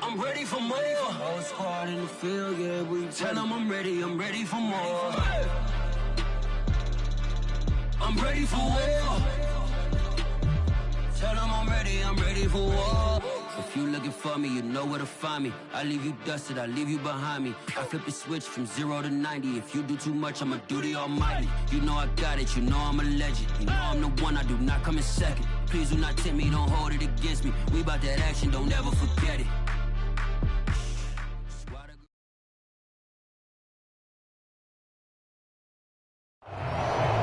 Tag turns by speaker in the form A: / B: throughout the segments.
A: I'm ready for more. Whole squad in the field, yeah, we tell them I'm ready for more. I'm ready for war. Tell them I'm ready for war. If you looking for me, you know where to find me. I leave you dusted, I leave you behind me. I flip the switch from 0 to 90. If you do too much, I'ma do the almighty. You know I got it, you know I'm a legend. You know I'm the one, I do not come in second. Please do not tempt me, don't hold it against me. We about that action, don't ever forget it.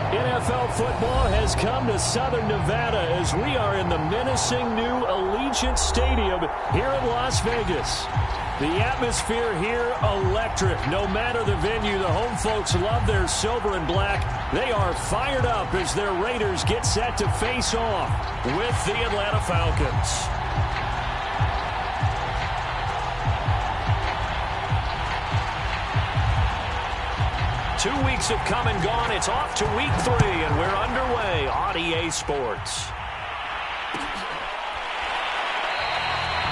B: NFL football has come to Southern Nevada as we are in the menacing new Allegiant Stadium here in Las Vegas. The atmosphere here electric. No matter the venue, the home folks love their silver and black. They are fired up as their Raiders get set to face off with the Atlanta Falcons. 2 weeks have come and gone. It's off to week 3, and we're underway on EA Sports.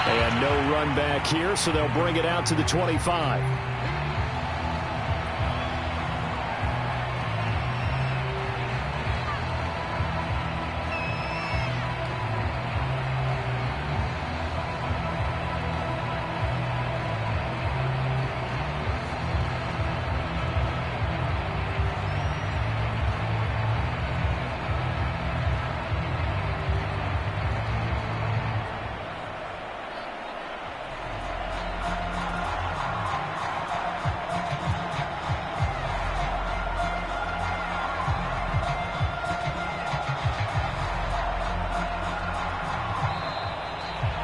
B: And no run back here, so they'll bring it out to the 25.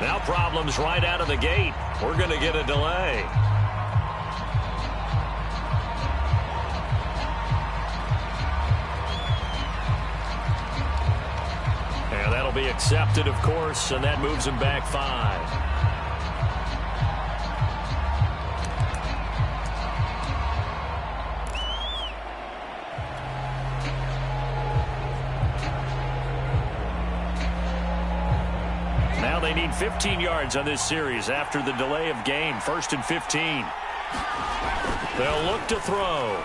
B: Now problems right out of the gate. We're going to get a delay. And that'll be accepted, of course, and that moves him back 5. They need 15 yards on this series after the delay of game. 1st and 15. They'll look to throw.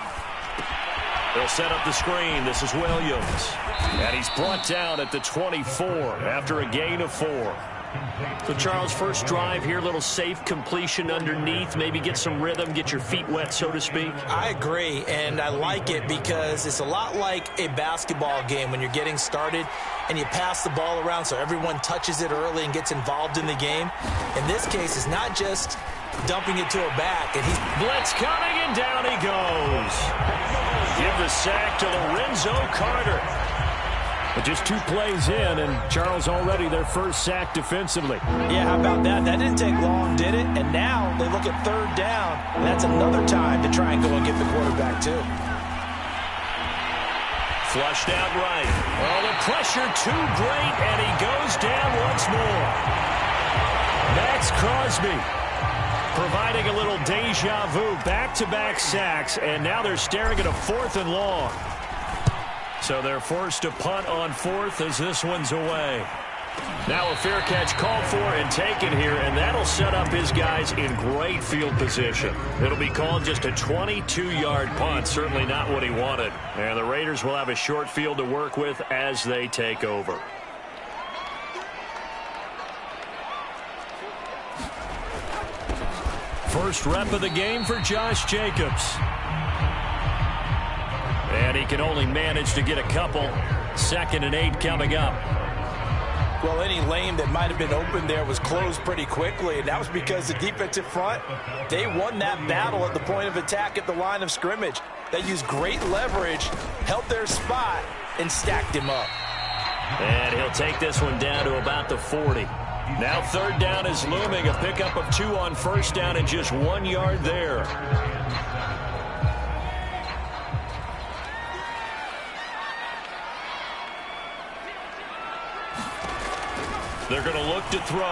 B: They'll set up the screen. This is Williams. And he's brought down at the 24 after a gain of 4. So, Charles, first drive here, little safe completion underneath. Maybe get some rhythm, get your feet wet, so to speak.
C: I agree, and I like it because it's a lot like a basketball game when you're getting started and you pass the ball around so everyone touches it early and gets involved in the game. In this case, it's not just dumping it to a back. And he's
B: blitz coming, and down he goes. Give the sack to Lorenzo Carter. But just 2 plays in, and Charles already their first sack defensively.
C: Yeah, how about that? That didn't take long, did it? And now they look at 3rd down, and that's another time to try and go and get the quarterback, too.
B: Flushed out right. Oh, the pressure too great, and he goes down once more. Max Crosby providing a little deja vu. Back-to-back sacks, and now they're staring at a 4th and long. So they're forced to punt on 4th as this one's away. Now a fair catch called for and taken here, and that'll set up his guys in great field position. It'll be called just a 22-yard punt, certainly not what he wanted. And the Raiders will have a short field to work with as they take over. First rep of the game for Josh Jacobs. And he can only manage to get a couple. 2nd and 8 coming up.
C: Well, any lane that might have been open there was closed pretty quickly, and that was because the defensive front, they won that battle at the point of attack at the line of scrimmage. They used great leverage, held their spot, and stacked him up.
B: And he'll take this one down to about the 40. Now 3rd down is looming. A pickup of 2 on 1st down and just 1 yard there. They're going to look to throw.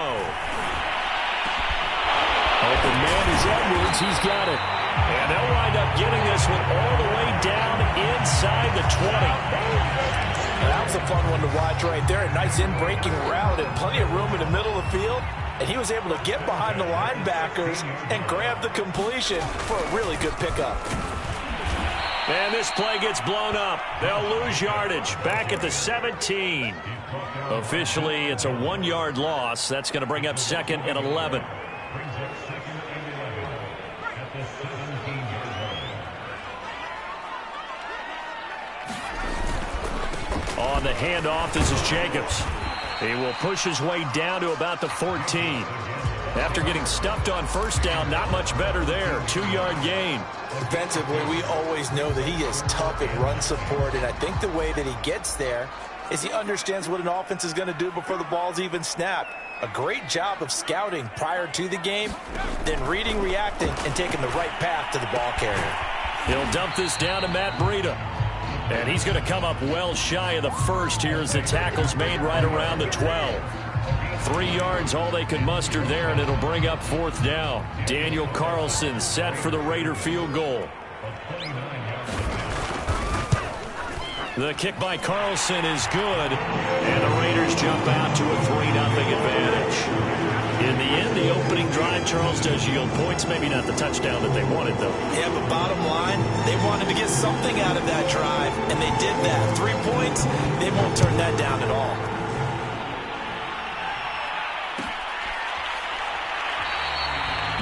B: Open man is Edwards. He's got it. And they'll wind up getting this one all the way down inside the 20.
C: That was a fun one to watch right there. A nice in-breaking route and plenty of room in the middle of the field. and he was able to get behind the linebackers and grab the completion for a really good pickup.
B: And this play gets blown up. They'll lose yardage back at the 17. Officially, it's a 1-yard loss. That's going to bring up 2nd and 11. On the handoff, this is Jacobs. He will push his way down to about the 14. After getting stuffed on first down, not much better there. 2-yard gain.
C: Defensively, we always know that he is tough in run support, and I think the way that he gets there is he understands what an offense is going to do before the ball's even snapped. A great job of scouting prior to the game, then reading, reacting, and taking the right path to the ball carrier.
B: He'll dump this down to Matt Breida. And he's going to come up well shy of the first here as the tackle's made right around the 12. 3 yards, all they could muster there, and it'll bring up 4th down. Daniel Carlson set for the Raider field goal. The kick by Carlson is good, and the Raiders jump out to a 3-0 advantage. In the end, the opening drive, Charles, does yield points. Maybe not the touchdown that they wanted, though.
C: Yeah, but bottom line, they wanted to get something out of that drive, and they did that. 3 points, they won't turn that down at all.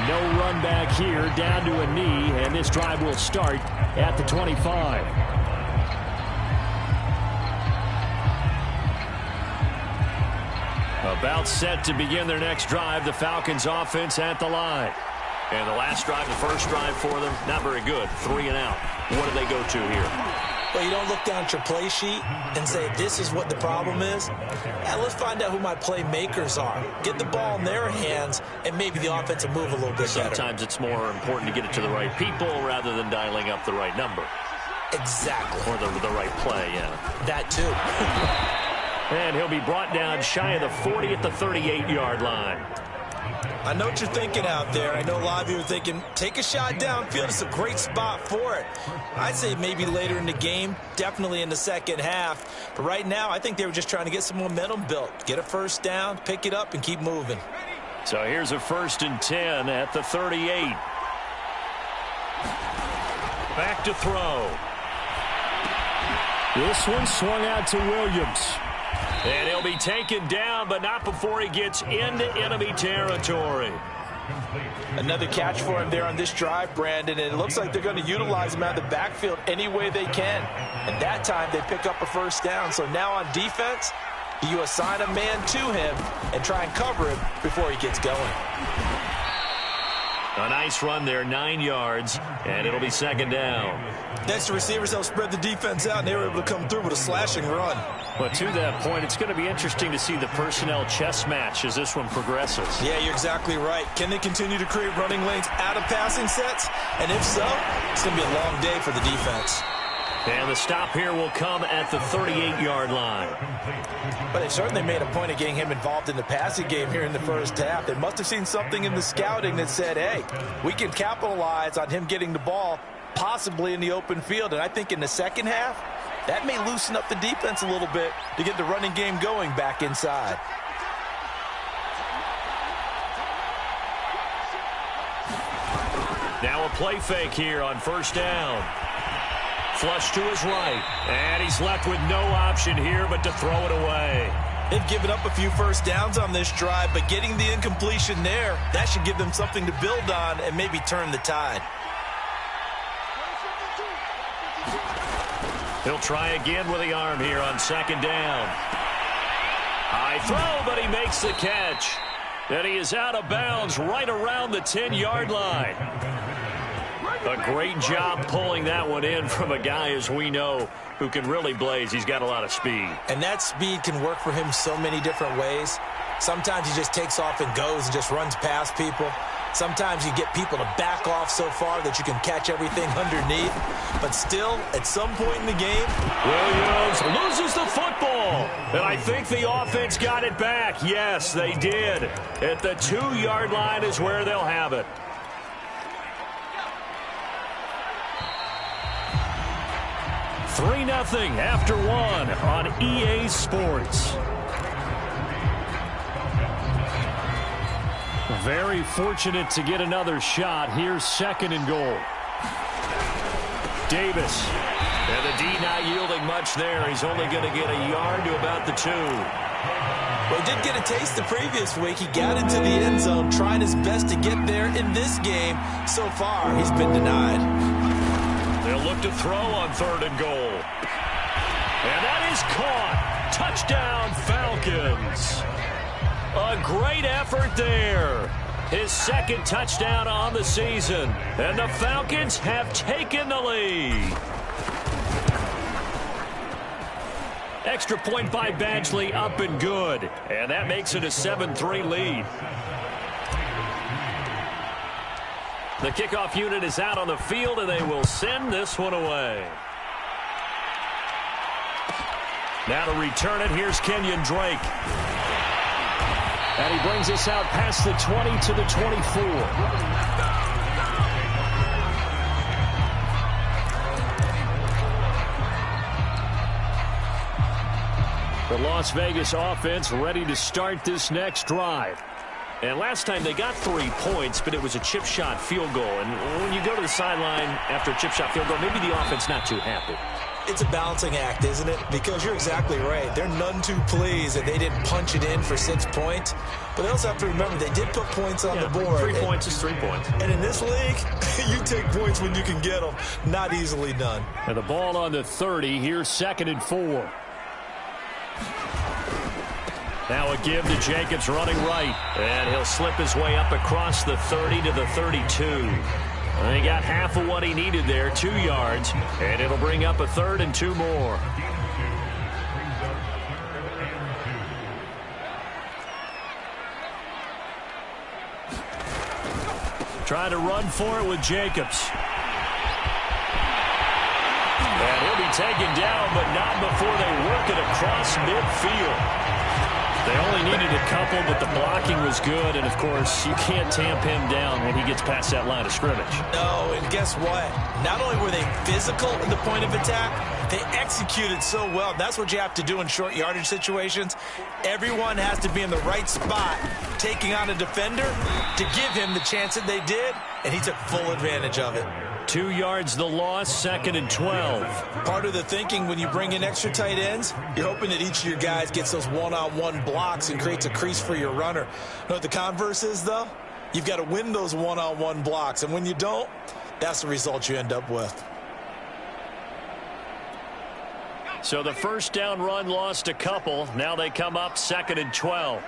B: No run back here, down to a knee, and this drive will start at the 25. About set to begin their next drive, the Falcons offense at the line. And the last drive, the first drive for them, not very good. 3 and out. What do they go to here?
C: Well, you don't look down at your play sheet and say, this is what the problem is. Yeah, let's find out who my playmakers are. Get the ball in their hands, and maybe the offense will move a little bit better.
B: Sometimes it's more important to get it to the right people rather than dialing up the right number.
C: Exactly.
B: Or the right play, yeah.
C: That too.
B: And he'll be brought down shy of the 40 at the 38-yard line.
C: I know what you're thinking out there. I know a lot of you are thinking, take a shot downfield. It's a great spot for it. I'd say maybe later in the game, definitely in the second half. But right now, I think they were just trying to get some momentum built. Get a first down, pick it up, and keep moving.
B: So here's a 1st and 10 at the 38. Back to throw. This one swung out to Williams. And he'll be taken down, but not before he gets into enemy territory.
C: Another catch for him there on this drive, Brandon, and it looks like they're going to utilize him out of the backfield any way they can. And that time they pick up a first down. So now on defense, you assign a man to him and try and cover him before he gets going.
B: A nice run there, 9 yards, and it'll be 2nd down.
C: Next, the receivers helped spread the defense out, and they were able to come through with a slashing run.
B: But to that point, it's going to be interesting to see the personnel chess match as this one progresses.
C: Yeah, you're exactly right. Can they continue to create running lanes out of passing sets? And if so, it's going to be a long day for the defense.
B: And the stop here will come at the 38-yard line.
C: But they certainly made a point of getting him involved in the passing game here in the first half. They must have seen something in the scouting that said, hey, we can capitalize on him getting the ball possibly in the open field. And I think in the second half, that may loosen up the defense a little bit to get the running game going back inside.
B: Now a play fake here on first down. Flush to his right. And he's left with no option here but to throw it away.
C: They've given up a few first downs on this drive, but getting the incompletion there, that should give them something to build on and maybe turn the tide.
B: He'll try again with the arm here on 2nd down. High throw, but he makes the catch. And he is out of bounds right around the 10-yard line. A great job pulling that one in from a guy, as we know, who can really blaze. He's got a lot of speed.
C: And that speed can work for him so many different ways. Sometimes he just takes off and goes and just runs past people. Sometimes you get people to back off so far that you can catch everything underneath. But still, at some point in the game,
B: Williams loses the football. And I think the offense got it back. Yes, they did. At the 2-yard line is where they'll have it. $3-0 after 1 on EA Sports. Very fortunate to get another shot. Here's 2nd and goal. Davis. And the D not yielding much there. He's only going to get a yard to about the 2.
C: Well, he did get a taste the previous week. He got into the end zone, trying his best to get there in this game. So far, he's been denied.
B: They'll look to throw on 3rd and goal. And that is caught. Touchdown, Falcons. A great effort there. His 2nd touchdown on the season. And the Falcons have taken the lead. Extra point by Badgley, up and good. And that makes it a 7-3 lead. The kickoff unit is out on the field, and they will send this one away. Now to return it, here's Kenyon Drake. And he brings us out past the 20 to the 24. The Las Vegas offense ready to start this next drive. And last time they got 3 points, but it was a chip shot field goal. And when you go to the sideline after a chip shot field goal, maybe the offense not too happy.
C: It's a balancing act, isn't it? Because you're exactly right. They're none too pleased that they didn't punch it in for 6 points. But they also have to remember they did put points on the board.
B: 3 points is 3 points.
C: And in this league, you take points when you can get them. Not easily done.
B: And the ball on the 30. Here's 2nd and 4. Now a give to Jacobs running right. And he'll slip his way up across the 30 to the 32. And he got half of what he needed there, 2 yards. And it'll bring up a 3rd and 2 more. Trying to run for it with Jacobs. And he'll be taken down, but not before they work it across midfield. They only needed a couple, but the blocking was good. And, of course, you can't tamp him down when he gets past that line of scrimmage.
C: No, and guess what? Not only were they physical in the point of attack, they executed so well. That's what you have to do in short yardage situations. Everyone has to be in the right spot, taking on a defender to give him the chance that they did, and he took full advantage of it.
B: 2 yards the loss, 2nd and 12.
C: Part of the thinking when you bring in extra tight ends, you're hoping that each of your guys gets those one-on-one blocks and creates a crease for your runner. You know what the converse is, though? You've got to win those one-on-one blocks, and when you don't, that's the result you end up with.
B: So the first down run lost a couple. Now they come up 2nd and 12.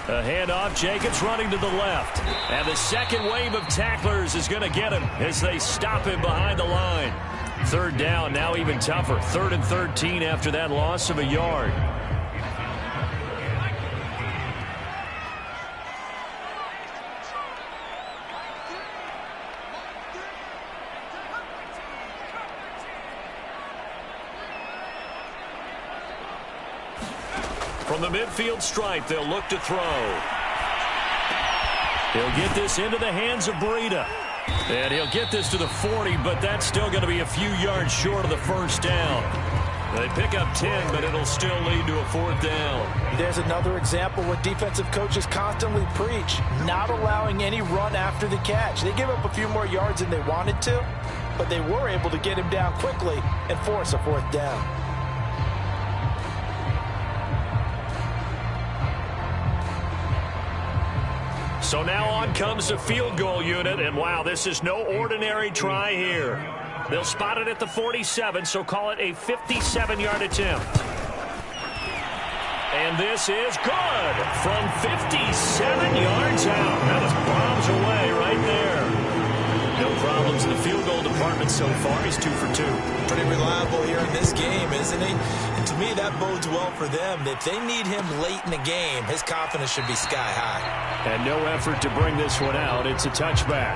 B: A handoff, Jacobs running to the left. And the second wave of tacklers is going to get him as they stop him behind the line. 3rd down, now even tougher. 3rd and 13 after that loss of a yard. From the midfield stripe, they'll look to throw. He'll get this into the hands of Breida. And he'll get this to the 40, but that's still going to be a few yards short of the first down. They pick up 10, but it'll still lead to a 4th down.
C: There's another example where defensive coaches constantly preach, not allowing any run after the catch. They give up a few more yards than they wanted to, but they were able to get him down quickly and force a 4th down.
B: So now on comes the field goal unit, and wow, this is no ordinary try here. They'll spot it at the 47, so call it a 57-yard attempt. And this is good from 57 yards out. That is bombs away right there. No problems in the field goal department so far. He's 2 for 2.
C: Pretty reliable here in this game, isn't he? And to me, that bodes well for them. If they need him late in the game, his confidence should be sky high.
B: And no effort to bring this one out. It's a touchback.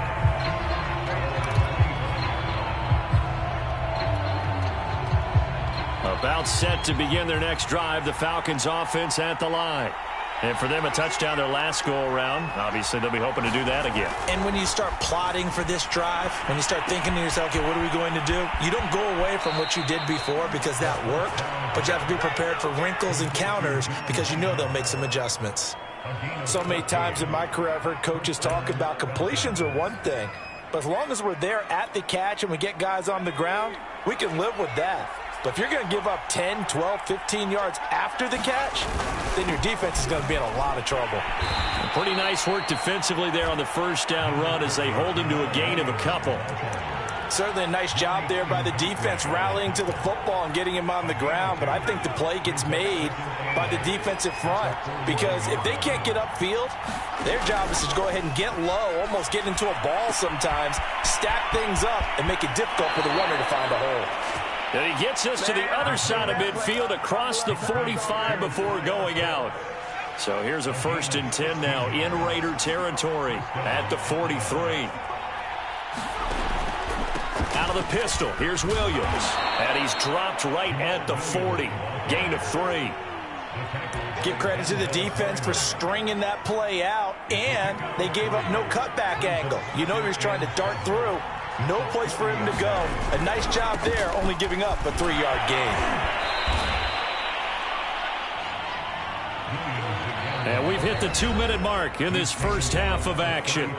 B: About set to begin their next drive. The Falcons offense at the line. And for them, a touchdown their last go-around. Obviously, they'll be hoping to do that again.
C: And when you start plotting for this drive, when you start thinking to yourself, okay, what are we going to do? You don't go away from what you did before because that worked, but you have to be prepared for wrinkles and counters because you know they'll make some adjustments. So many times in my career I've heard coaches talk about completions are one thing, but as long as we're there at the catch and we get guys on the ground, we can live with that. But if you're going to give up 10, 12, 15 yards after the catch, then your defense is going to be in a lot of trouble.
B: Pretty nice work defensively there on the first down run as they hold him to a gain of a couple.
C: Certainly a nice job there by the defense rallying to the football and getting him on the ground, but I think the play gets made by the defensive front because if they can't get upfield, their job is to go ahead and get low, almost get into a ball sometimes, stack things up, and make it difficult for the runner to find a hole.
B: And he gets us to the other side of midfield across the 45 before going out. So here's a 1st and 10 now in Raider territory at the 43. Out of the pistol, here's Williams. And he's dropped right at the 40. Gain of 3.
C: Give credit to the defense for stringing that play out, and they gave up no cutback angle. You know he was trying to dart through. No place for him to go. A nice job there, only giving up a 3-yard gain.
B: And we've hit the 2-minute mark in this first half of action.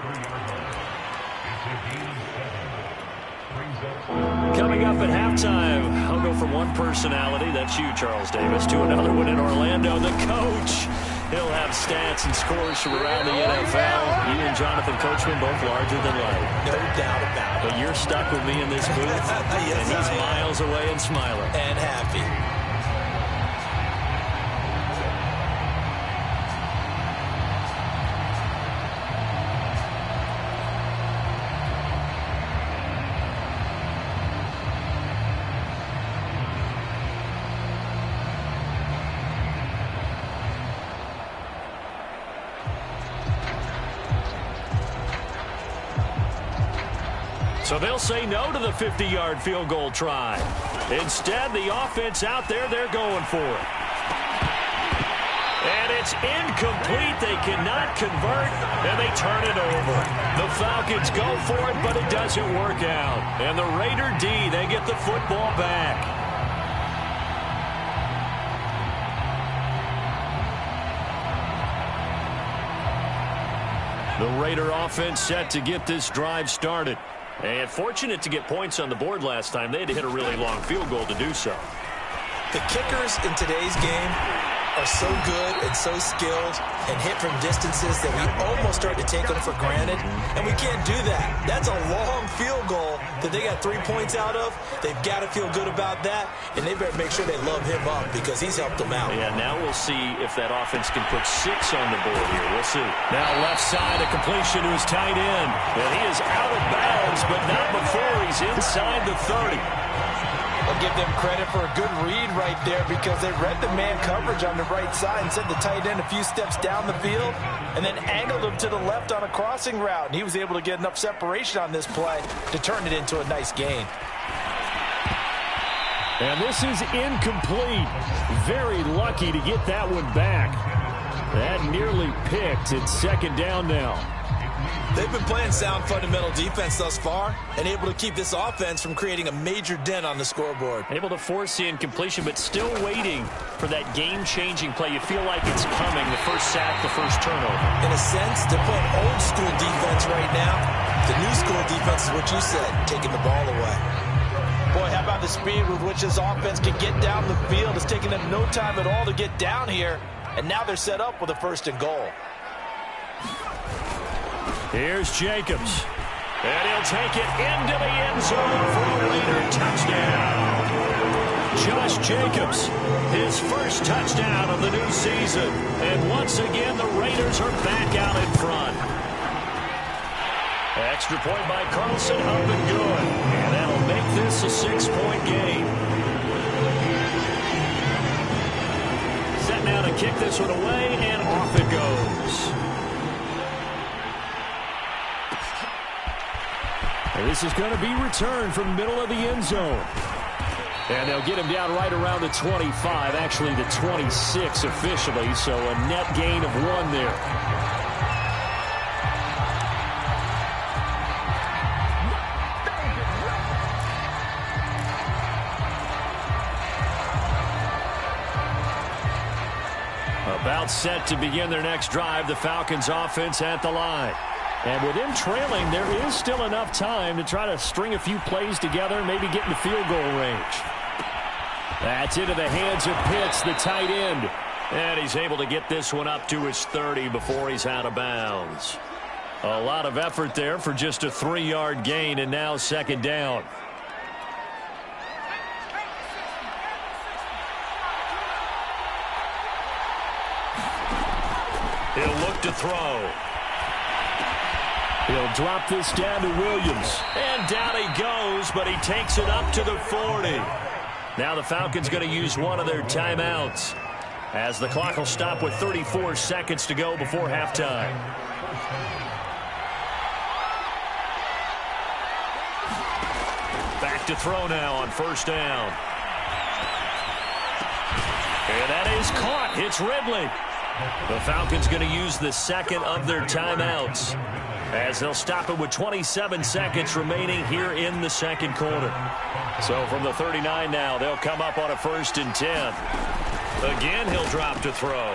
B: Coming up at halftime, I'll go from one personality, that's you, Charles Davis, to another one in Orlando, the coach. He'll have stats and scores from around the NFL. You and Jonathan Coachman both larger than life.
C: No doubt about it.
B: But you're stuck with me in this booth,
C: yes,
B: and he's miles away and smiling.
C: And happy.
B: So they'll say no to the 50-yard field goal try. Instead, the offense out there, they're going for it. And it's incomplete. They cannot convert, and they turn it over. The Falcons go for it, but it doesn't work out. And the Raider D, they get the football back. The Raider offense set to get this drive started. And fortunate to get points on the board last time. They had to hit a really long field goal to do so.
C: The kickers in today's game are so good and so skilled and hit from distances that we almost start to take them for granted, and we can't do that. That's a long field goal that they got 3 points out of. They've got to feel good about that, and they better make sure they love him up because he's helped them out.
B: Yeah, now we'll see if that offense can put 6 on the board here. We'll see. Now left side, a completion to his tight end. And he is out of bounds, but not before he's inside the 30.
C: I'll give them credit for a good read right there because they read the man coverage on the right side and sent the tight end a few steps down the field and then angled him to the left on a crossing route. And he was able to get enough separation on this play to turn it into a nice gain.
B: And this is incomplete. Very lucky to get that one back. That nearly picked. It's 2nd down now.
C: They've been playing sound fundamental defense thus far and able to keep this offense from creating a major dent on the scoreboard.
B: Able to force the incompletion, but still waiting for that game-changing play. You feel like it's coming, the first sack, the first turnover.
C: In a sense, they're playing old-school defense right now. The new-school defense is what you said, taking the ball away. Boy, how about the speed with which this offense can get down the field? It's taking them no time at all to get down here, and now they're set up with a 1st and goal.
B: Here's Jacobs. And he'll take it into the end zone for a Raider touchdown. Josh Jacobs, his first touchdown of the new season. And once again, the Raiders are back out in front. Extra point by Carlson, up and good. And that'll make this a 6-point game. Set now to kick this one away, and off it goes. And this is going to be returned from the middle of the end zone. And they'll get him down right around the 25, actually the 26 officially, so a net gain of 1 there. About About set to begin their next drive, the Falcons offense at the line. And with him trailing, there is still enough time to try to string a few plays together and maybe get in the field goal range. That's into the hands of Pitts, the tight end. And he's able to get this one up to his 30 before he's out of bounds. A lot of effort there for just a 3-yard gain, and now second down. He'll look to throw. He'll drop this down to Williams. And down he goes, but he takes it up to the 40. Now the Falcons going to use one of their timeouts, as the clock will stop with 34 seconds to go before halftime. Back to throw now on first down. And that is caught. It's Ridley. The Falcons going to use the second of their timeouts, as they'll stop it with 27 seconds remaining here in the second quarter. So from the 39 now, they'll come up on a 1st and 10. Again, he'll drop to throw.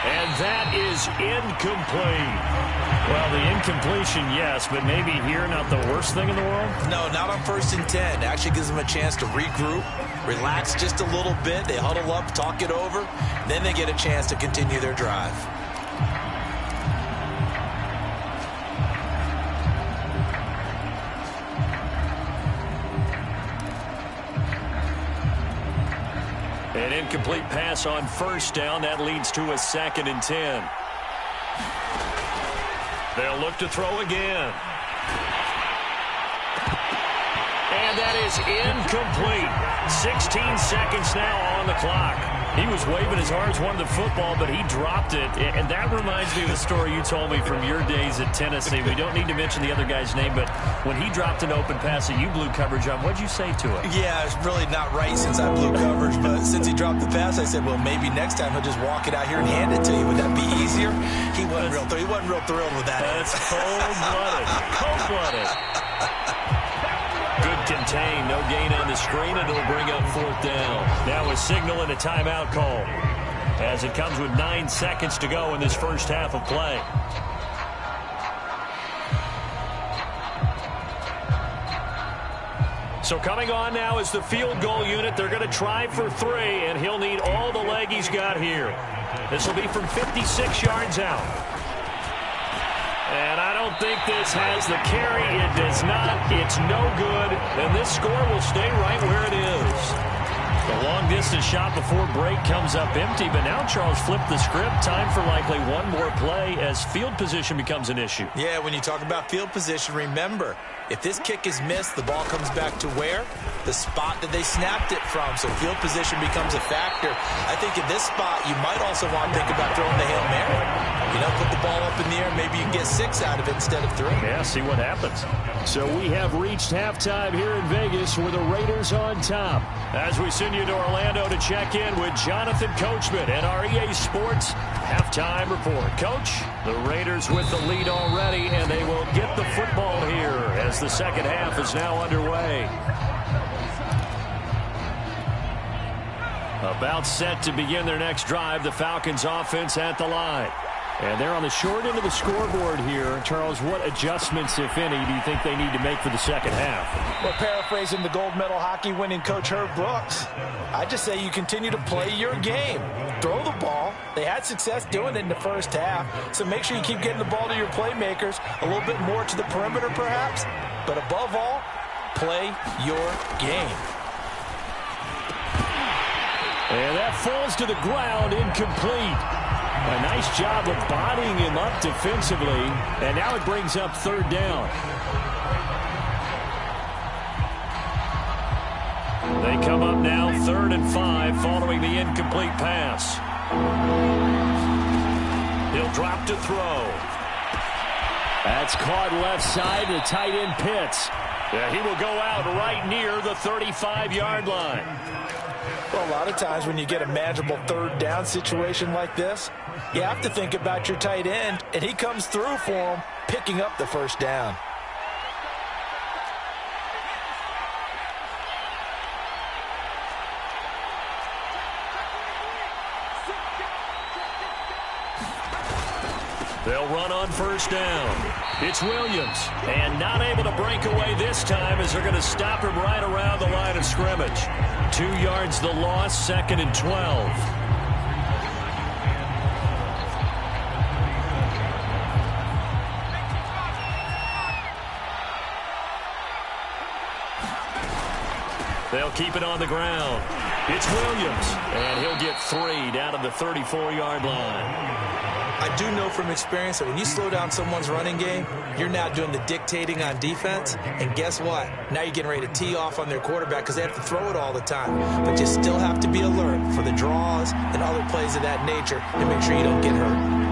B: And that is incomplete. Well, the incompletion, yes, but maybe here not the worst thing in the world?
C: No, not on 1st and 10. Actually gives them a chance to regroup, relax just a little bit. They huddle up, talk it over. Then they get a chance to continue their drive.
B: An incomplete pass on first down. That leads to a 2nd and 10. They'll look to throw again. And that is incomplete. 16 seconds now on the clock. He was waving as hard as wanted the football, but he dropped it. And that reminds me of the story you told me from your days at Tennessee. We don't need to mention the other guy's name, but when he dropped an open pass that you blew coverage on, what'd you say to it?
C: Yeah, it's really not right since I blew coverage, but since he dropped the pass, I said, well, maybe next time he'll just walk it out here and hand it to you. Would that be easier? He wasn't real thrilled with that.
B: That's cold-blooded. Cold-blooded. Good contain. No gain on the screen, and it'll bring up 4th down. Now a signal and a timeout call, as it comes with 9 seconds to go in this first half of play. So coming on now is the field goal unit. They're going to try for 3, and he'll need all the leg he's got here. This will be from 56 yards out. And I don't think this has the carry. It does not. It's no good. And this score will stay right where it is. The long-distance shot before break comes up empty, but now Charles flipped the script. Time for likely one more play as field position becomes an issue.
C: Yeah, when you talk about field position, remember, if this kick is missed, the ball comes back to where? The spot that they snapped it from. So field position becomes a factor. I think in this spot, you might also want to think about throwing the Hail Mary. You know, put the ball up in the air. Maybe you can get 6 out of it instead of 3.
B: Yeah, see what happens. So we have reached halftime here in Vegas with the Raiders on top. As we send you to Orlando to check in with Jonathan Coachman and our EA Sports halftime report. Coach, the Raiders with the lead already, and they will get the football here as the second half is now underway. About set to begin their next drive, the Falcons offense at the line. And they're on the short end of the scoreboard here. Charles, what adjustments, if any, do you think they need to make for the second half?
D: Well, paraphrasing the gold medal hockey winning coach Herb Brooks, I just say you continue to play your game. Throw the ball. They had success doing it in the first half, so make sure you keep getting the ball to your playmakers, a little bit more to the perimeter perhaps, but above all, play your game.
B: And that falls to the ground, incomplete. A nice job of bodying him up defensively, and now it brings up 3rd down. They come up now 3rd and 5 following the incomplete pass. He'll drop to throw. That's caught left side, the tight end Pitts. Yeah, he will go out right near the 35-yard line.
D: Well, a lot of times when you get a manageable 3rd down situation like this, you have to think about your tight end, and he comes through for him, picking up the 1st down.
B: They'll run on first down. It's Williams, and not able to break away this time as they're going to stop him right around the line of scrimmage. 2 yards the loss, 2nd and 12. They'll keep it on the ground. It's Williams, and he'll get 3 down to the 34-yard line.
D: I do know from experience that when you slow down someone's running game, you're now doing the dictating on defense. And guess what? Now you're getting ready to tee off on their quarterback because they have to throw it all the time. But you still have to be alert for the draws and other plays of that nature to make sure you don't get hurt.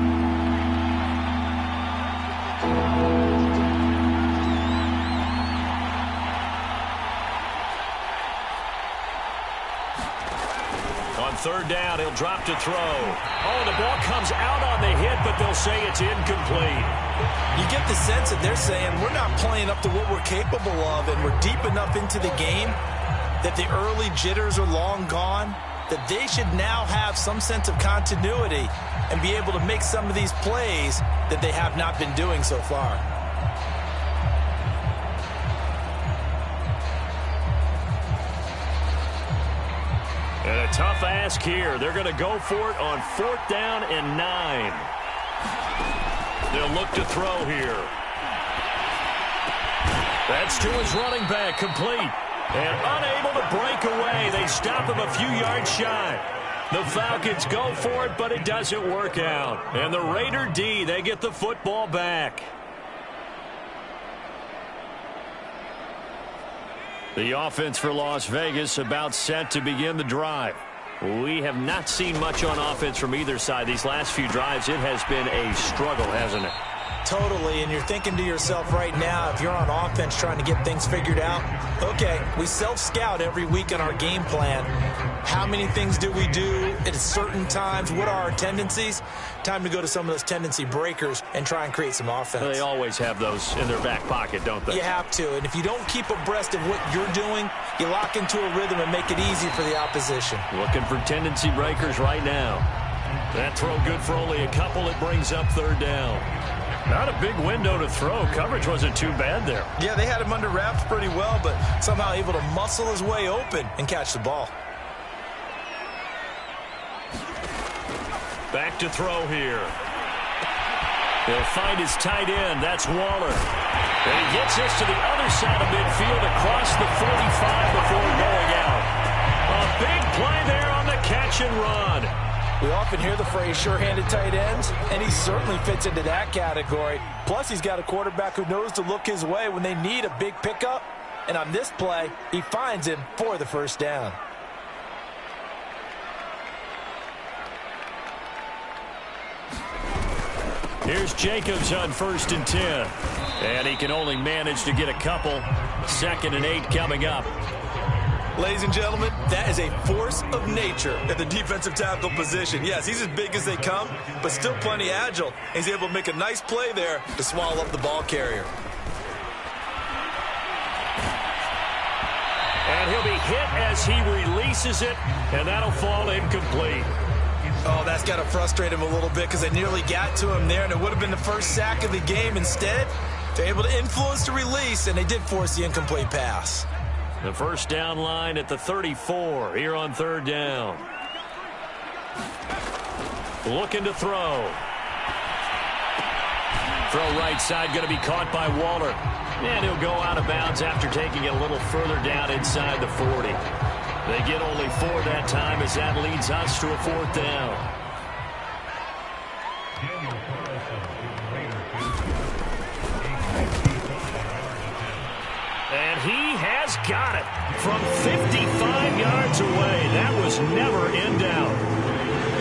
B: Third down, he'll drop to throw. Oh, the ball comes out on the hit, but they'll say it's incomplete.
D: You get the sense that they're saying we're not playing up to what we're capable of, and we're deep enough into the game that the early jitters are long gone, that they should now have some sense of continuity and be able to make some of these plays that they have not been doing so far.
B: And a tough ask here. They're going to go for it on 4th down and 9. They'll look to throw here. That's to his running back, complete. And unable to break away. They stop him a few yards shy. The Falcons go for it, but it doesn't work out. And the Raider D, they get the football back. The offense for Las Vegas about set to begin the drive. We have not seen much on offense from either side. These last few drives, it has been a struggle, hasn't it?
D: Totally, and you're thinking to yourself right now, if you're on offense trying to get things figured out, okay, we self-scout every week on our game plan. How many things do we do at certain times? What are our tendencies? Time to go to some of those tendency breakers and try and create some offense.
B: They always have those in their back pocket, don't they?
D: You have to, and if you don't keep abreast of what you're doing, you lock into a rhythm and make it easy for the opposition.
B: Looking for tendency breakers right now. That throw good for only a couple. It brings up 3rd down. Not a big window to throw. Coverage wasn't too bad there.
D: Yeah, they had him under wraps pretty well, but somehow able to muscle his way open and catch the ball.
B: Back to throw here. He'll find his tight end. That's Waller. And he gets this to the other side of midfield across the 45 before going out. A big play there on the catch and run.
D: We often hear the phrase sure-handed tight ends, and he certainly fits into that category. Plus, he's got a quarterback who knows to look his way when they need a big pickup. And on this play, he finds him for the 1st down.
B: Here's Jacobs on 1st and 10. And he can only manage to get a couple. 2nd and 8 coming up.
C: Ladies and gentlemen, that is a force of nature at the defensive tackle position. Yes, he's as big as they come, but still plenty agile. He's able to make a nice play there to swallow up the ball carrier.
B: And he'll be hit as he releases it, and that'll fall incomplete.
D: Oh, that's got to frustrate him a little bit because they nearly got to him there, and it would have been the first sack of the game. Instead, they're able to influence the release, and they did force the incomplete pass.
B: The 1st down line at the 34 here on 3rd down. Looking to throw. Throw right side going to be caught by Waller. And he'll go out of bounds after taking it a little further down inside the 40. They get only 4 that time as that leads us to a 4th down. And he has got it from 55 yards away. That was never in doubt.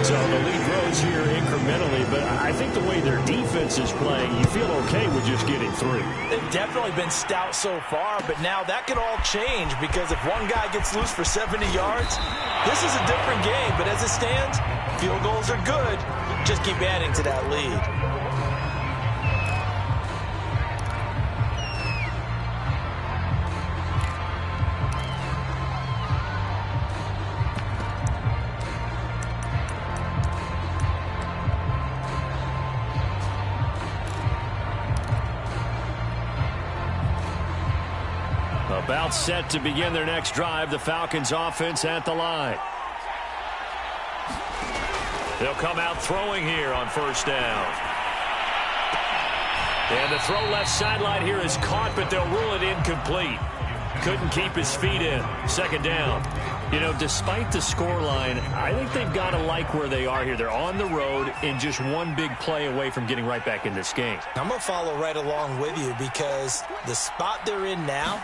B: So the lead grows here incrementally, but I think the way their defense is playing, you feel okay with just getting 3.
D: They've definitely been stout so far, but now that could all change because if one guy gets loose for 70 yards, this is a different game. But as it stands, field goals are good. Just keep adding to that lead.
B: About set to begin their next drive. The Falcons offense at the line. They'll come out throwing here on first down. And the throw left sideline here is caught, but they'll rule it incomplete. Couldn't keep his feet in. Second down. You know, despite the scoreline, I think they've got to like where they are here. They're on the road and just one big play away from getting right back in this game.
D: I'm going to follow right along with you because the spot they're in now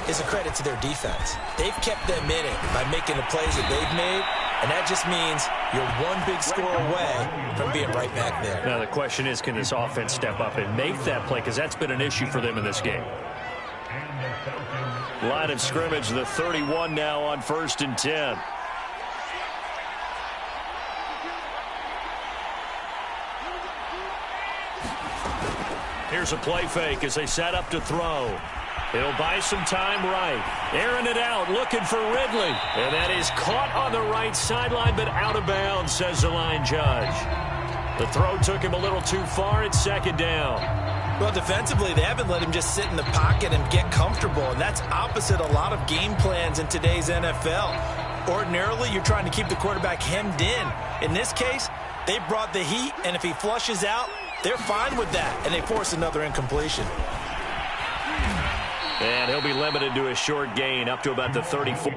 D: is a credit to their defense. They've kept them in it by making the plays that they've made, and that just means you're one big score away from being right back there.
B: Now the question is, can this offense step up and make that play? Because that's been an issue for them in this game. Line of scrimmage, the 31 now on 1st and 10. Here's a play fake as they set up to throw. He'll buy some time right. Airing it out, looking for Ridley. And that is caught on the right sideline, but out of bounds, says the line judge. The throw took him a little too far. It's second down.
D: Well, defensively, they haven't let him just sit in the pocket and get comfortable, and that's opposite a lot of game plans in today's NFL. Ordinarily, you're trying to keep the quarterback hemmed in. In this case, they brought the heat, and if he flushes out, they're fine with that, and they force another incompletion.
B: And he'll be limited to a short gain up to about the 34.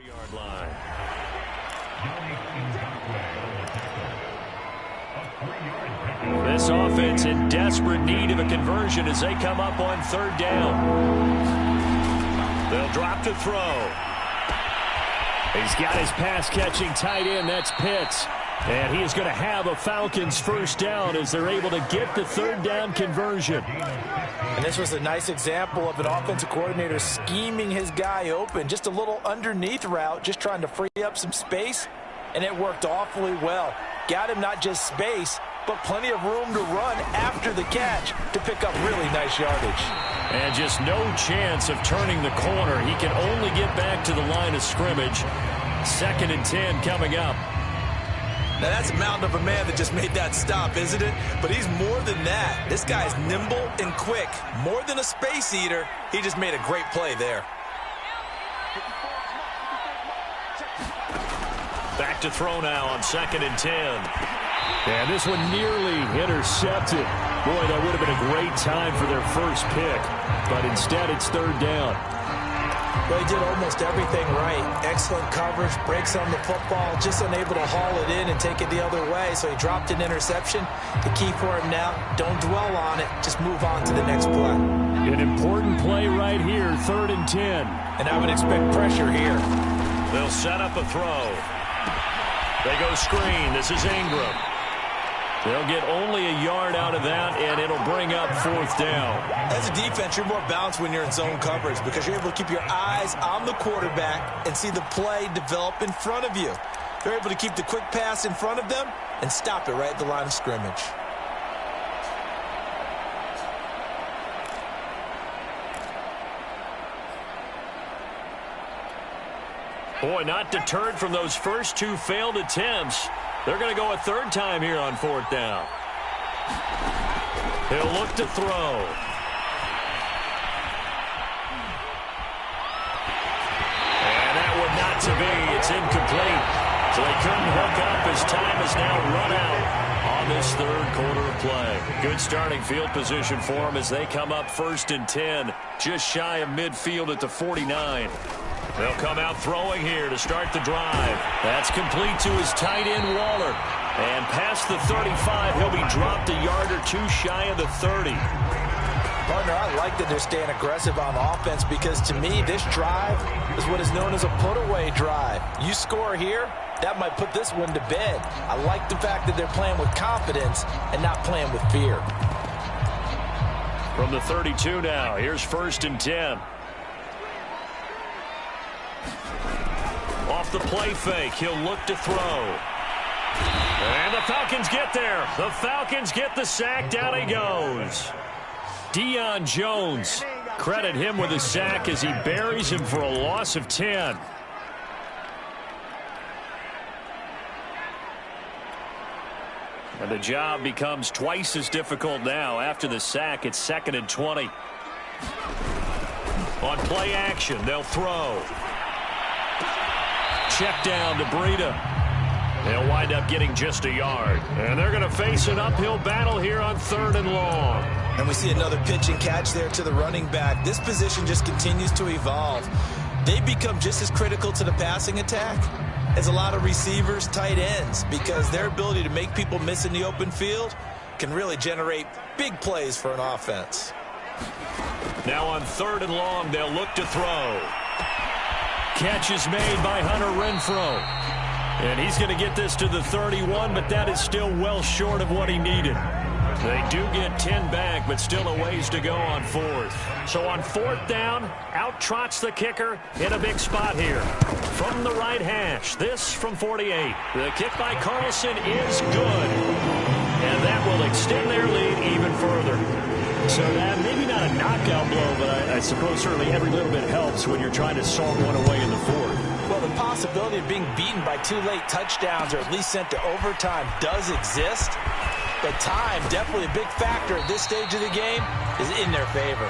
B: Yard line. This offense in desperate need of a conversion as they come up on third down. They'll drop to throw. He's got his pass-catching tight end. That's Pitts. And he is going to have a Falcons first down as they're able to get the third down conversion.
D: And this was a nice example of an offensive coordinator scheming his guy open. Just a little underneath route, just trying to free up some space, and it worked awfully well. Got him not just space, but plenty of room to run after the catch to pick up really nice yardage.
B: And just no chance of turning the corner. He can only get back to the line of scrimmage. 2nd and 10 coming up.
D: Now, that's a mountain of a man that just made that stop, isn't it? But he's more than that. This guy's nimble and quick. More than a space eater, he just made a great play there.
B: Back to throw now on 2nd and 10. And this one nearly intercepted. Boy, that would have been a great time for their first pick. But instead, it's third down.
D: Well, he did almost everything right. Excellent coverage, breaks on the football, just unable to haul it in and take it the other way. So he dropped an interception. The key for him now, don't dwell on it. Just move on to the next play.
B: An important play right here, 3rd and 10.
D: And I would expect pressure here.
B: They'll set up a throw. They go screen. This is Ingram. They'll get only a yard out of that, and it'll bring up 4th down.
D: As a defense, you're more balanced when you're in zone coverage because you're able to keep your eyes on the quarterback and see the play develop in front of you. They're able to keep the quick pass in front of them and stop it right at the line of scrimmage.
B: Boy, not deterred from those first 2 failed attempts. They're going to go a 3rd time here on 4th down. He'll look to throw. And that one not to be. It's incomplete. So they couldn't hook up as time has now run out on this 3rd quarter of play. Good starting field position for them as they come up 1st and 10, just shy of midfield at the 49. They'll come out throwing here to start the drive. That's complete to his tight end, Waller. And past the 35, he'll be dropped a yard or 2 shy of the 30.
D: Partner, I like that they're staying aggressive on offense because to me, this drive is what is known as a put-away drive. You score here, that might put this one to bed. I like the fact that they're playing with confidence and not playing with fear.
B: From the 32 now, here's 1st and 10. the play fake. He'll look to throw. And the Falcons get there. The Falcons get the sack. Down he goes. Deion Jones, credit him with a sack as he buries him for a loss of 10. And the job becomes twice as difficult now. After the sack, it's 2nd and 20. On play action, they'll throw. Check down to Breida. They'll wind up getting just a yard. And they're going to face an uphill battle here on 3rd and long.
D: And we see another pitch and catch there to the running back. This position just continues to evolve. They become just as critical to the passing attack as a lot of receivers, tight ends, because their ability to make people miss in the open field can really generate big plays for an offense.
B: Now on 3rd and long, they'll look to throw. Catch is made by Hunter Renfrow. And he's going to get this to the 31, but that is still well short of what he needed. They do get 10 back, but still a ways to go on 4th. So on 4th down, out trots the kicker in a big spot here. From the right hash, this from 48. The kick by Carlson is good. And that will extend their lead even further. So that maybe not a knockout blow, but I suppose certainly every little bit helps when you're trying to salt one away in the 4th.
D: Well, the possibility of being beaten by 2 late touchdowns or at least sent to overtime does exist. But time, definitely a big factor at this stage of the game, is in their favor.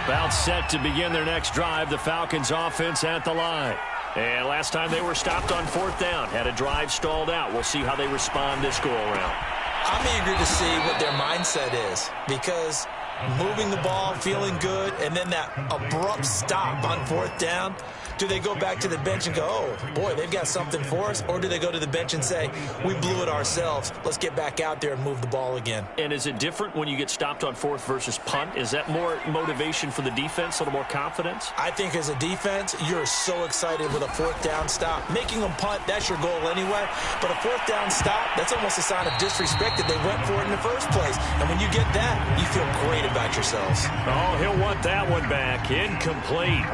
B: About set to begin their next drive, the Falcons offense at the line. And last time they were stopped on 4th down, had a drive stalled out. We'll see how they respond this go-around.
D: I'm eager to see what their mindset is, because moving the ball, feeling good, and then that abrupt stop on 4th down, do they go back to the bench and go, oh, boy, they've got something for us? Or do they go to the bench and say, we blew it ourselves, let's get back out there and move the ball again?
B: And is it different when you get stopped on 4th versus punt? Is that more motivation for the defense, a little more confidence?
D: I think as a defense, you're so excited with a 4th down stop. Making them punt, that's your goal anyway. But a 4th down stop, that's almost a sign of disrespect that they went for it in the first place. And when you get that, you feel great about yourselves.
B: Oh, he'll want that one back. Incomplete.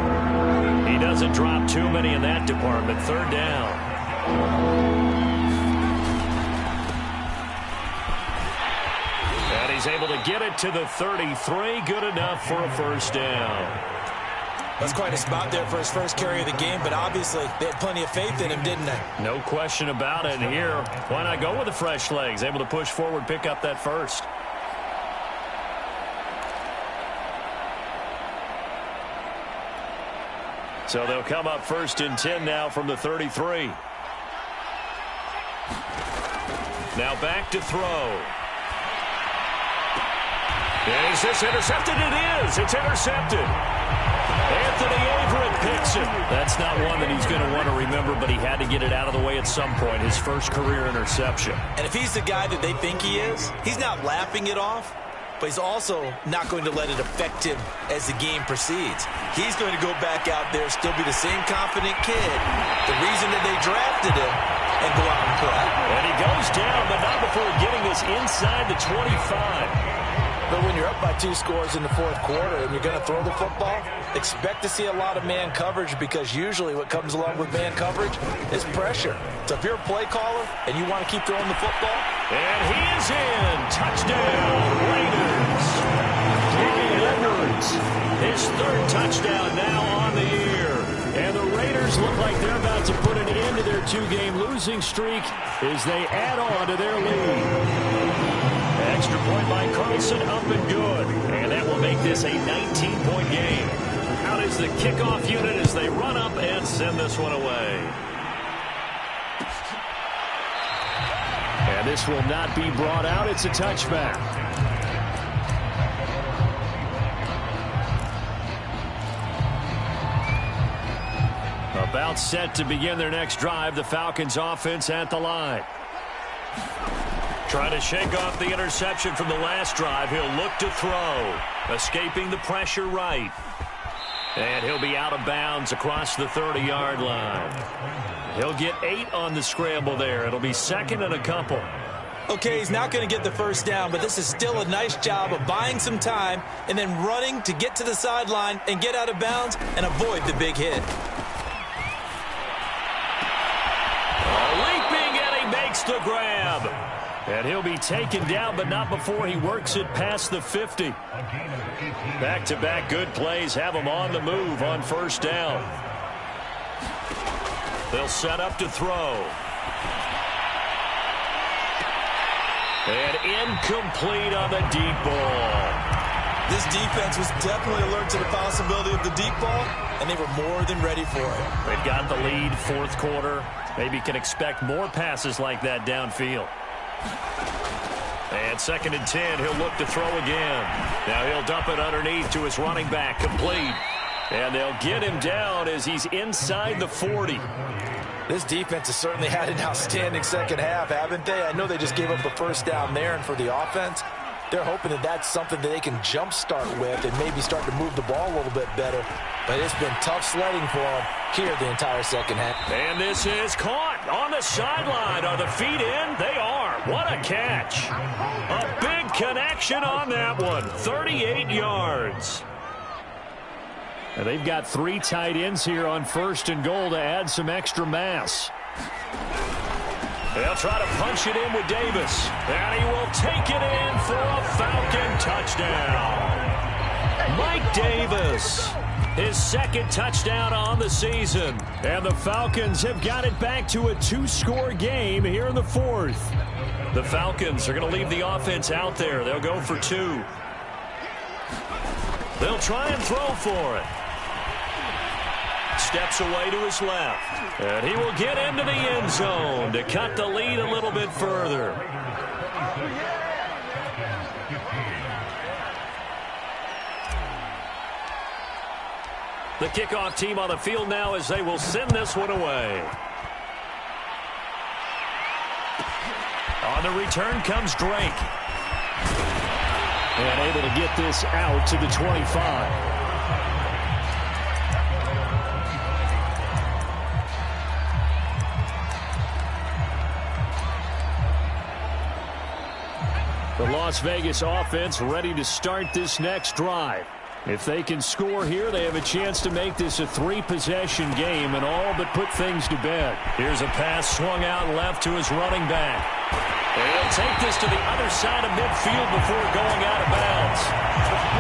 B: He doesn't drop too many in that department. 3rd down. And he's able to get it to the 33. Good enough for a 1st down.
D: That's quite a spot there for his first carry of the game, but obviously they had plenty of faith in him, didn't they?
B: No question about it. And here, why not go with the fresh legs? Able to push forward, pick up that 1st. So they'll come up 1st and 10 now from the 33. Now back to throw. Is this intercepted? It is. It's intercepted. Anthony Averett picks it. That's not one that he's going to want to remember, but he had to get it out of the way at some point. His first career interception.
D: And if he's the guy that they think he is, he's not laughing it off. But he's also not going to let it affect him as the game proceeds. He's going to go back out there, still be the same confident kid, the reason that they drafted him, and go out and play.
B: And he goes down, but not before getting this inside the 25.
D: But when you're up by 2 scores in the 4th quarter and you're going to throw the football, expect to see a lot of man coverage, because usually what comes along with man coverage is pressure. So if you're a play caller and you want to keep throwing the football.
B: And he is in. Touchdown, Raiders. Clyde Edwards, his 3rd touchdown now on the year. And the Raiders look like they're about to put an end to their 2-game losing streak as they add on to their lead. Extra point by Carlson, up and good. And that will make this a 19-point game. Out is the kickoff unit as they run up and send this one away. And this will not be brought out. It's a touchback. About set to begin their next drive, the Falcons offense at the line. Trying to shake off the interception from the last drive. He'll look to throw. Escaping the pressure right. And he'll be out of bounds across the 30-yard line. He'll get 8 on the scramble there. It'll be 2nd and a couple.
D: Okay, he's not going to get the first down, but this is still a nice job of buying some time and then running to get to the sideline and get out of bounds and avoid the big hit.
B: Leaping, and he makes the grab. And he'll be taken down, but not before he works it past the 50. Back-to-back good plays have him on the move on first down. They'll set up to throw. And incomplete on the deep ball.
D: This defense was definitely alert to the possibility of the deep ball, and they were more than ready for it.
B: They've got the lead, fourth quarter. Maybe can expect more passes like that downfield. And 2nd and 10, he'll look to throw again. Now he'll dump it underneath to his running back, complete. And they'll get him down as he's inside the 40.
D: This defense has certainly had an outstanding second half, haven't they? I know they just gave up a first down there, and for the offense, they're hoping that that's something that they can jumpstart with and maybe start to move the ball a little bit better. But it's been tough sledding for them here the entire second half.
B: And this is caught on the sideline. Are the feet in? They are. What a catch. A big connection on that one. 38 yards. And they've got 3 tight ends here on 1st and goal to add some extra mass. They'll try to punch it in with Davis. And he will take it in for a Falcon touchdown. Mike Davis, his 2nd touchdown on the season. And the Falcons have got it back to a 2-score game here in the 4th. The Falcons are going to leave the offense out there. They'll go for 2. They'll try and throw for it. Steps away to his left. And he will get into the end zone to cut the lead a little bit further. The kickoff team on the field now as they will send this one away. On the return comes Drake. And able to get this out to the 25. The Las Vegas offense ready to start this next drive. If they can score here, they have a chance to make this a 3-possession game and all but put things to bed. Here's a pass swung out left to his running back. And he'll take this to the other side of midfield before going out of bounds.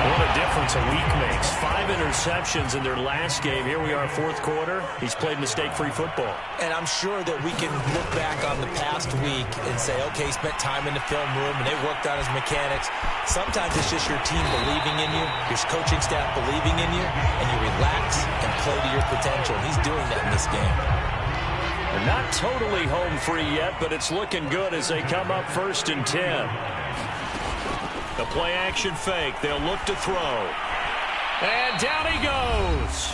B: What a difference a week makes. 5 interceptions in their last game. Here we are, 4th quarter. He's played mistake-free football.
D: And I'm sure that we can look back on the past week and say, okay, he spent time in the film room and they worked on his mechanics. Sometimes it's just your team believing in you, your coaching staff believing in you, and you relax and play to your potential. He's doing that in this game.
B: They're not totally home free yet, but it's looking good as they come up 1st and 10. The play action fake. They'll look to throw. And down he goes.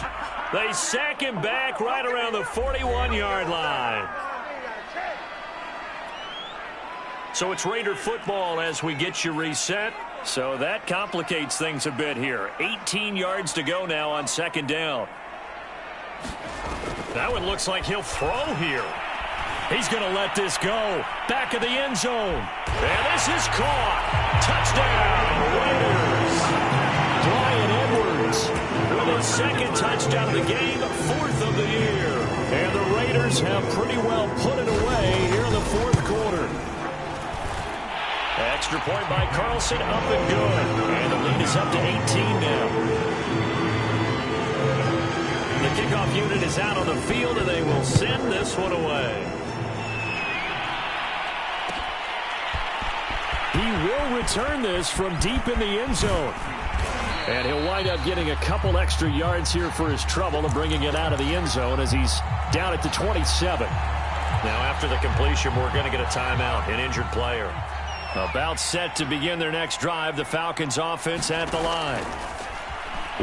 B: They sack him back right around the 41-yard line. So it's Raider football as we get you reset. So that complicates things a bit here. 18 yards to go now on 2nd down. That one looks like he'll throw here. He's going to let this go. Back of the end zone. And this is caught. Touchdown, Raiders. Bryan Edwards with his 2nd touchdown of the game, 4th of the year. And the Raiders have pretty well put it away here in the 4th quarter. Extra point by Carlson, up and good. And the lead is up to 18 now. The kickoff unit is out on the field, and they will send this one away. He will return this from deep in the end zone. And he'll wind up getting a couple extra yards here for his trouble and bringing it out of the end zone as he's down at the 27. Now, after the completion, we're going to get a timeout, an injured player. About set to begin their next drive, the Falcons offense at the line.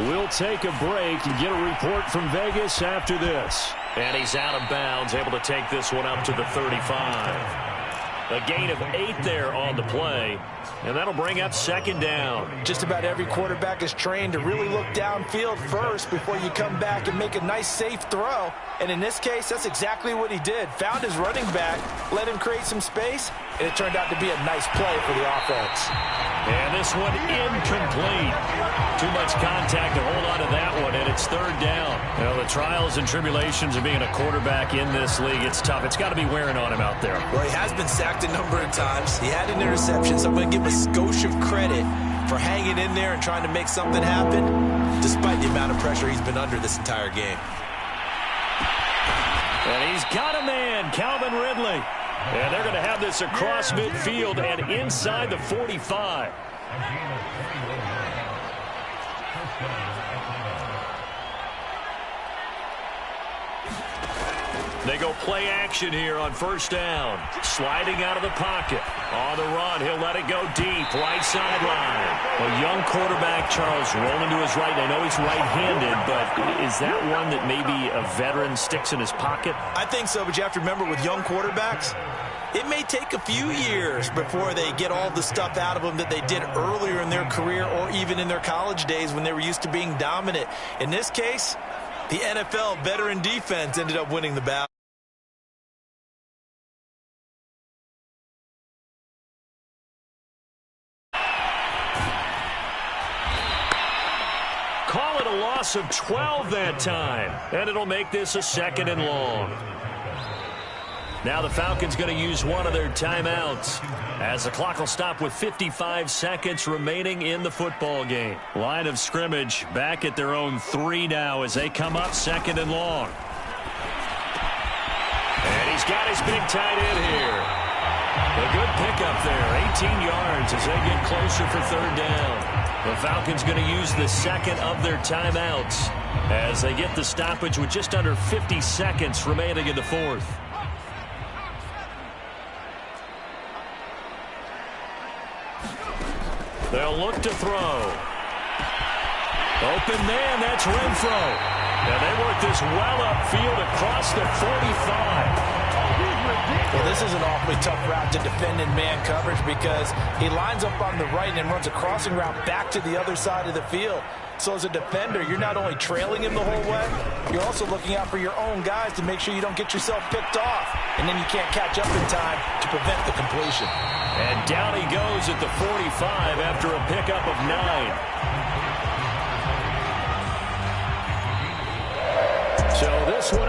B: We'll take a break and get a report from Vegas after this. And he's out of bounds, able to take this one up to the 35. A gain of 8 there on the play, and that'll bring up second down.
D: Just about every quarterback is trained to really look downfield first before you come back and make a nice, safe throw. And in this case, that's exactly what he did. Found his running back, let him create some space, and it turned out to be a nice play for the offense.
B: And this one incomplete. Too much contact to hold on to that one, and it's third down. You know, the trials and tribulations of being a quarterback in this league, it's tough. It's got to be wearing on him out there.
C: Well, he has been sacked a number of times. He had an interception, so I'm going to give him a skosh of credit for hanging in there and trying to make something happen, despite the amount of pressure he's been under this entire game.
B: And he's got a man, Calvin Ridley. And they're going to have this across midfield and inside the 45. They go play action here on first down. Sliding out of the pocket. On the run, he'll let it go deep. Right sideline. A young quarterback, Charles, rolling to his right. I know he's right-handed, but is that one that maybe a veteran sticks in his pocket?
C: I think so, but you have to remember with young quarterbacks, it may take a few years before they get all the stuff out of them that they did earlier in their career or even in their college days when they were used to being dominant. In this case, the NFL veteran defense ended up winning the battle.
B: Call it a loss of 12 that time, and it'll make this a second and long. Now the Falcons going to use one of their timeouts as the clock will stop with 55 seconds remaining in the football game. Line of scrimmage back at their own 3 now as they come up second and long. And he's got his big tight end here. A good pickup there, 18 yards as they get closer for third down. The Falcons going to use the second of their timeouts as they get the stoppage with just under 50 seconds remaining in the fourth. They'll look to throw. Open man, that's Renfro. And they work this well upfield across the 45.
D: Well, this is an awfully tough route to defend in man coverage because he lines up on the right and runs a crossing route back to the other side of the field. So as a defender, you're not only trailing him the whole way, you're also looking out for your own guys to make sure you don't get yourself picked off. And then you can't catch up in time to prevent the completion.
B: And down he goes at the 45 after a pickup of 9. So this one